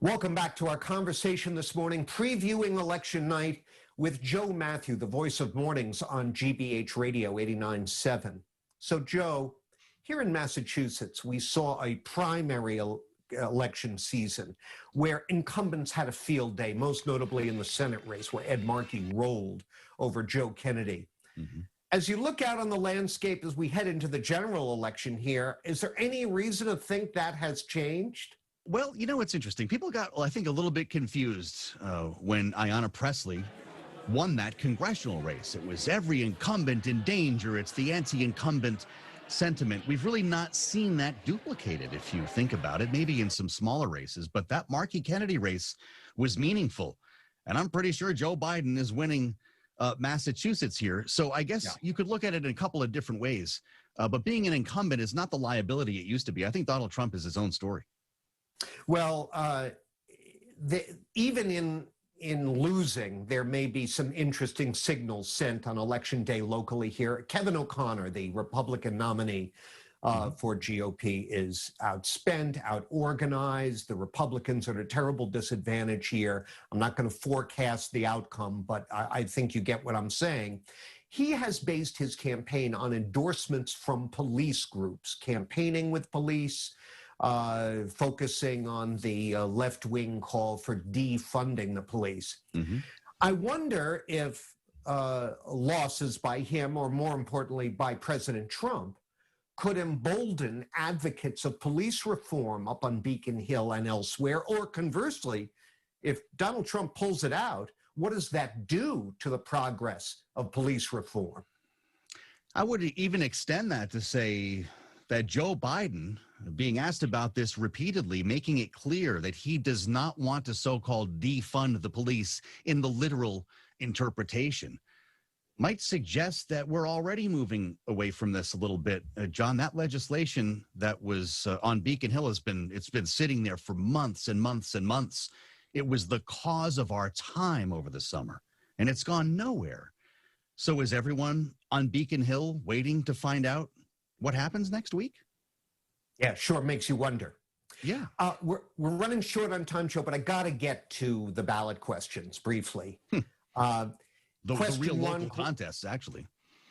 Welcome back to our conversation this morning, previewing election night with Joe Mathieu, the voice of mornings on GBH Radio 89.7. So, Joe, here in Massachusetts, we saw a primary election season where incumbents had a field day, most notably in the Senate race where Ed Markey rolled over Joe Kennedy. As you look out on the landscape as we head into the general election here, is there any reason to think that has changed? Well, you know, it's interesting. People got, I think, a little bit confused when Ayanna Pressley won that congressional race. It was every incumbent in danger. It's the anti-incumbent sentiment. We've really not seen that duplicated, if you think about it, maybe in some smaller races. But that Markey-Kennedy race was meaningful. And I'm pretty sure Joe Biden is winning Massachusetts here. So I guess you could look at it in a couple of different ways. But being an incumbent is not the liability it used to be. I think Donald Trump is his own story. Well, even in losing, there may be some interesting signals sent on Election Day locally here. Kevin O'Connor, the Republican nominee for GOP, is outspent, outorganized. The Republicans are at a terrible disadvantage here. I'm not going to forecast the outcome, but I think you get what I'm saying. He has based his campaign on endorsements from police groups, campaigning with police, focusing on the left-wing call for defunding the police. I wonder if losses by him, or more importantly by President Trump, could embolden advocates of police reform up on Beacon Hill and elsewhere, or conversely, if Donald Trump pulls it out, what does that do to the progress of police reform? I would even extend that to say that Joe Biden, being asked about this repeatedly, making it clear that he does not want to so-called defund the police in the literal interpretation, might suggest that we're already moving away from this a little bit. John, that legislation that was on Beacon Hill it's been sitting there for months and months and months. It was the cause of our time over the summer, and it's gone nowhere. So is everyone on Beacon Hill waiting to find out what happens next week? Yeah, sure makes you wonder. Yeah. We're running short on time, Joe, but I got to get to the ballot questions briefly. The real local contests, actually.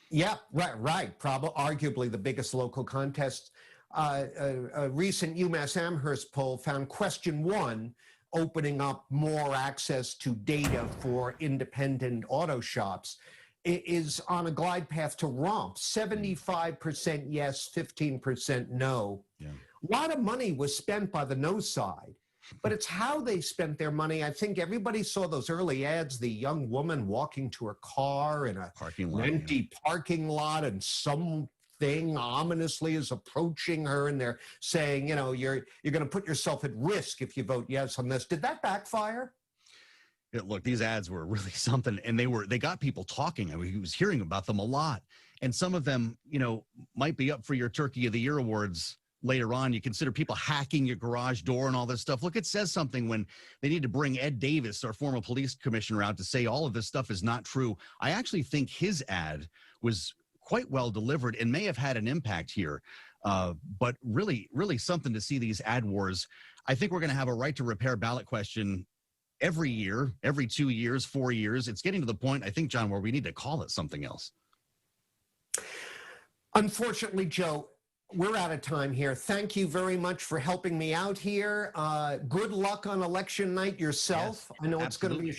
Yeah, right. Probably, arguably the biggest local contest. A recent UMass Amherst poll found question 1 opening up more access to data for independent auto shops is on a glide path to romp. 75% yes, 15% no. Yeah. A lot of money was spent by the no side, but it's how they spent their money. I think everybody saw those early ads, the young woman walking to her car in an empty parking lot, and something ominously is approaching her, and they're saying, you know, you're going to put yourself at risk if you vote yes on this. Did that backfire? Look, these ads were really something, and they got people talking. I mean, he was hearing about them a lot, and some of them, you know, might be up for your Turkey of the Year awards later on. You consider people hacking your garage door and all this stuff. Look, it says something when they need to bring Ed Davis, our former police commissioner, out to say all of this stuff is not true. I actually think his ad was quite well delivered and may have had an impact here, but really, really something to see these ad wars. I think we're going to have a right to repair ballot question every year, every 2 years, 4 years. It's getting to the point, I think, John, where we need to call it something else. Unfortunately, Joe, we're out of time here. Thank you very much for helping me out here. Good luck on election night yourself. Yes, I know it's going to be a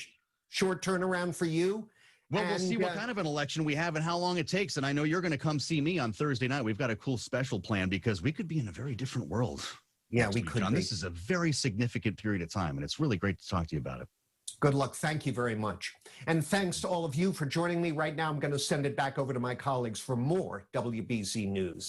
short turnaround for you. Well, we'll see what kind of an election we have and how long it takes. And I know you're going to come see me on Thursday night. We've got a cool special plan because we could be in a very different world. Yeah, we could. This is a very significant period of time, and it's really great to talk to you about it. Good luck. Thank you very much. And thanks to all of you for joining me. Right now, I'm going to send it back over to my colleagues for more WBZ News.